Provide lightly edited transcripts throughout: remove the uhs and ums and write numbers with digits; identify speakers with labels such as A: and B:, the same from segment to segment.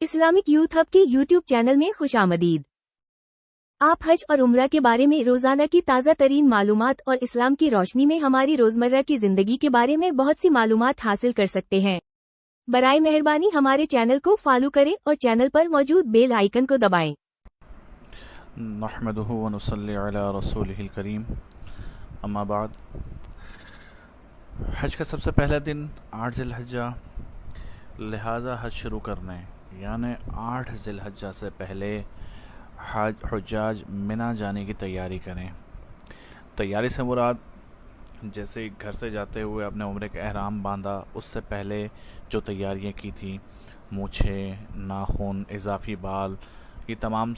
A: Islamic youth hub के YouTube channel में खुशामदीद। आप हज और उम्रा के बारे में रोजाना की ताज़ा तरीन मालूमात और इस्लाम की रोशनी में हमारी रोजमर्रा की जिंदगी के बारे में बहुत सी मालूमात हासिल कर सकते हैं। बराए मेहरबानी हमारे चैनल को फॉलो करें और चैनल पर मौजूद बेल आइकन को दबाएं।
B: नहमदुहु व नुसल्ली अला रसूलिहिल करीम, अम्मा बाद। हज का सबसे पहला दिन 8 ज़िलहज्जा, लिहाजा हज शुरू करने यानी 8 ज़िलहज्जा से पहले हुज्जाज मिना जाने की तैयारी करें। तैयारी से मुराद जैसे घर से जाते हुए अपने उम्रे का एहराम बांधा, उससे पहले जो तैयारियां की थी, मूछें, नाखून, इजाफी बाल, ये तमाम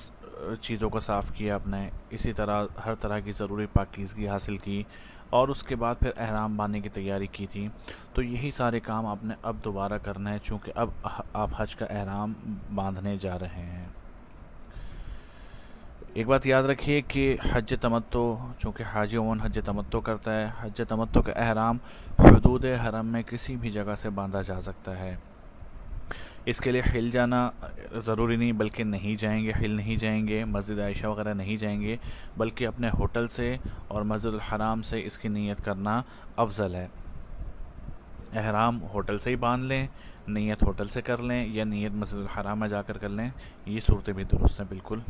B: चीज़ों को साफ़ किया अपने। इसी तरह हर तरह की ज़रूरी पाकीज़गी हासिल की और उसके बाद फिर एहराम बांधने की तैयारी की थी। तो यही सारे काम आपने अब दोबारा करना है, चूँकि अब आप हज का एहराम बांधने जा रहे हैं। एक बात याद रखिए कि हज तमत्तो, चूँकि हाजी उमूमन हज तमत्तो करता है, हज तमत्तो का एहराम हुदूद हरम में किसी भी जगह से बांधा जा सकता है। इसके लिए हिल जाना ज़रूरी नहीं, बल्कि नहीं जाएंगे, हिल नहीं जाएंगे, मस्जिद आयशा वगैरह नहीं जाएंगे, बल्कि अपने होटल से और मस्जिद हराम से इसकी नीयत करना अफजल है। एहराम होटल से ही बांध लें, नीयत होटल से कर लें या नीयत मस्जिद हराम में जाकर कर लें, ये सूरतें भी दुरुस्त हैं बिल्कुल।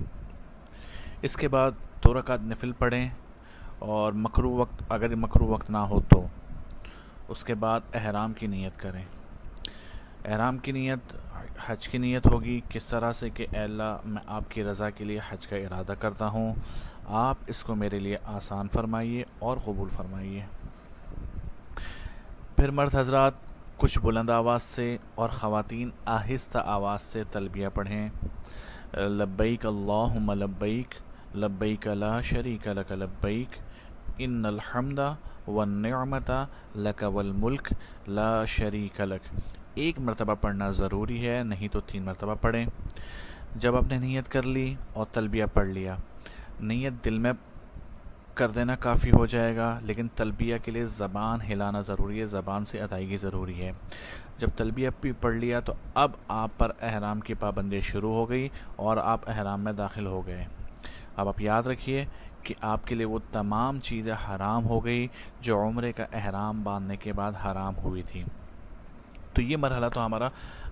B: इसके बाद 2 रकात नफिल पढ़ें और मकरू वक्त, अगर मकरू वक्त ना हो तो उसके बाद एहराम की नीयत करें। एहराम की नीयत हज की नीयत होगी किस तरह से कि अल्लाह, मैं आपकी रज़ा के लिए हज का इरादा करता हूँ, आप इसको मेरे लिए आसान फरमाइए और कबूल फरमाइए। फिर मर्द हजरात कुछ बुलंद आवाज़ से और ख़वातीन आहिस्ता आवाज़ से तलबिया पढ़ें। लब्बैक अल्लाहुम्मा लब्बैक, लब्बैक ला शरीक लक लब्बैक, इन्नल हम्दा वन निअमता लक वल मुल्क ला शरीक लक। 1 मरतबा पढ़ना ज़रूरी है, नहीं तो 3 मरतबा पढ़ें। जब आपने नीयत कर ली और तलबिया पढ़ लिया, नीयत दिल में कर देना काफ़ी हो जाएगा, लेकिन तलबिया के लिए ज़बान हिलाना ज़रूरी है, ज़बान से अदायगी ज़रूरी है। जब तलबिया भी पढ़ लिया तो अब आप पर एहराम की पाबंदी शुरू हो गई और आप एहराम में दाखिल हो गए। अब आप याद रखिए कि आपके लिए वो तमाम चीज़ें हराम हो गई जो उम्रे का एहराम बांधने के बाद हराम हुई थी। तो ये मरहला तो हमारा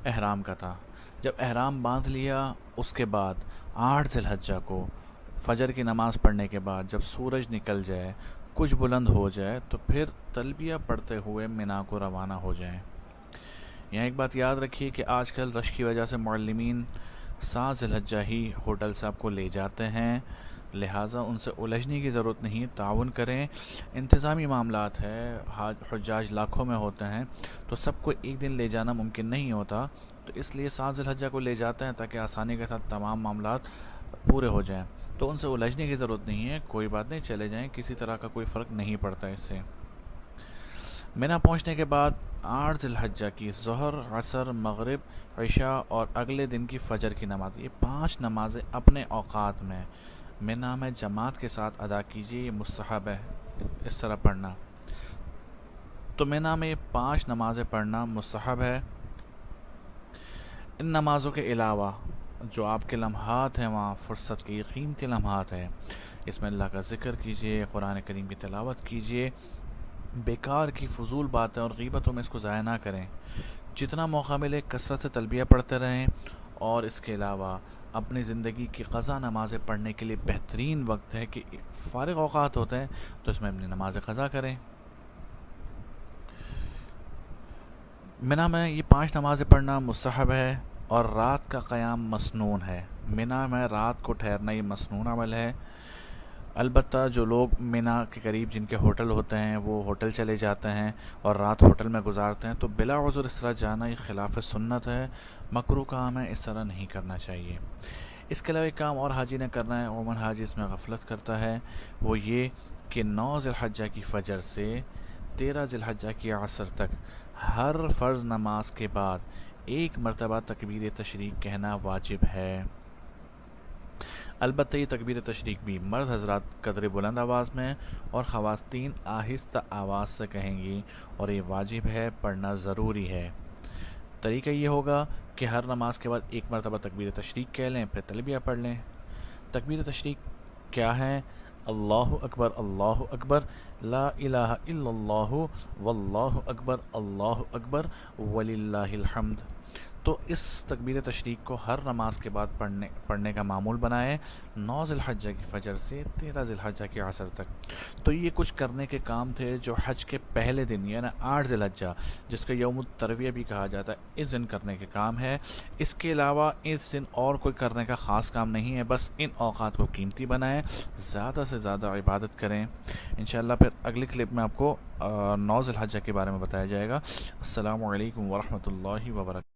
B: एहराम का था। जब एहराम बांध लिया, उसके बाद 8 ज़िलहज्जा को फजर की नमाज़ पढ़ने के बाद जब सूरज निकल जाए, कुछ बुलंद हो जाए, तो फिर तलबिया पढ़ते हुए मिना को रवाना हो जाएं। यहाँ एक बात याद रखिए कि आजकल रश की वजह से मुअल्लिमीन 7 ज़िलहज्जा ही होटल से आपको ले जाते हैं, लिहाजा उनसे उलझने की ज़रूरत नहीं, ताउन करें। इंतज़ामी मामलात है, हुज्जाज लाखों में होते हैं, तो सबको एक दिन ले जाना मुमकिन नहीं होता, तो इसलिए 7 ज़िलहज्जा को ले जाते हैं ताकि आसानी के साथ तमाम मामलात पूरे हो जाएं। तो उनसे उलझने की ज़रूरत नहीं है, कोई बात नहीं, चले जाएं, किसी तरह का कोई फ़र्क नहीं पड़ता इससे। मिना पहुंचने के बाद 8 ज़िलहज्जा की ज़ोहर, असर, मगरिब, इशा और अगले दिन की फ़जर की नमाज़, ये 5 नमाज़ें अपने औक़ात में मिना में जमात के साथ अदा कीजिए। ये मुस्तहब है इस तरह पढ़ना। तो मिना में 5 नमाज़ें पढ़ना मुस्तहब है। इन नमाज़ों के अलावा जो आपके लम्हात हैं, वहाँ फ़ुर्सत के कीमती लम्हात हैं, इसमें अल्लाह का ज़िक्र कीजिए, कुरान करीम की तिलावत कीजिए, बेकार की फ़ुज़ूल बातें और ग़ीबतों में इसको ज़ाया ना करें। जितना मौका मिले कसरत से तलबिया पढ़ते रहें। और इसके अलावा अपनी ज़िंदगी की क़ज़ा नमाज़ें पढ़ने के लिए बेहतरीन वक्त है कि फ़ारिग़ औक़ात होते हैं तो इसमें अपनी नमाज़ क़ज़ा करें। मिना में ये 5 नमाज़ें पढ़ना मुस्तहब है और रात का क़याम मसनून है। मिना में रात को ठहरना ये मसनून अमल है। अलबत्ता जो लोग मिना के करीब जिनके होटल होते हैं, वो होटल चले जाते हैं और रात होटल में गुजारते हैं, तो बिला उज़्र इस तरह जाना ये खिलाफ सुन्नत है, मकरूह काम है, इस तरह नहीं करना चाहिए। इसके अलावा एक काम और हाजी ने करना है, उमूमन हाजी इसमें गफलत करता है, वो ये कि 9 ज़िलहज्जा की फ़जर से 13 ज़िलहज्जा की असर तक हर फ़र्ज़ नमाज के बाद 1 मरतबा तकबीर तशरीक कहना वाजिब है। अलबत्ता ये तकबीर तशरीक भी मर्द हजरात कदर बुलंद आवाज़ में और ख़वातीन आहिस्ता आवाज़ से कहेंगी और ये वाजिब है, पढ़ना ज़रूरी है। طریقہ یہ ہوگا کہ ہر نماز کے بعد ایک مرتبہ تکبیر تشریق کہہ لیں، پھر تلبیہ پڑھ لیں۔ تکبیر تشریق کیا ہے؟ اللہ اکبر لا الہ الا اللہ واللہ اکبر وللہ الحمد۔ تو اس تکبیر تشریق کو ہر نماز کے بعد پڑھنے کا معمول بنائیں، 9 ذی الحجہ کی فجر سے 13 ذی الحجہ کے عصر تک۔ تو یہ کچھ کرنے کے کام تھے جو حج کے پہلے دن یعنی 8 ذی الحجہ، جس کو یوم الترویہ بھی کہا جاتا ہے، اس دن کرنے کے کام ہے۔ اس کے علاوہ اس دن اور کوئی کرنے کا خاص کام نہیں ہے، بس ان اوقات کو قیمتی بنائیں، زیادہ سے زیادہ عبادت کریں۔ انشاءاللہ پھر اگلی کلپ میں آپ کو 9 ذی الحجہ کے بارے میں بتایا جائے گا۔ السلام علیکم ورحمۃ اللہ وبرکاتہ۔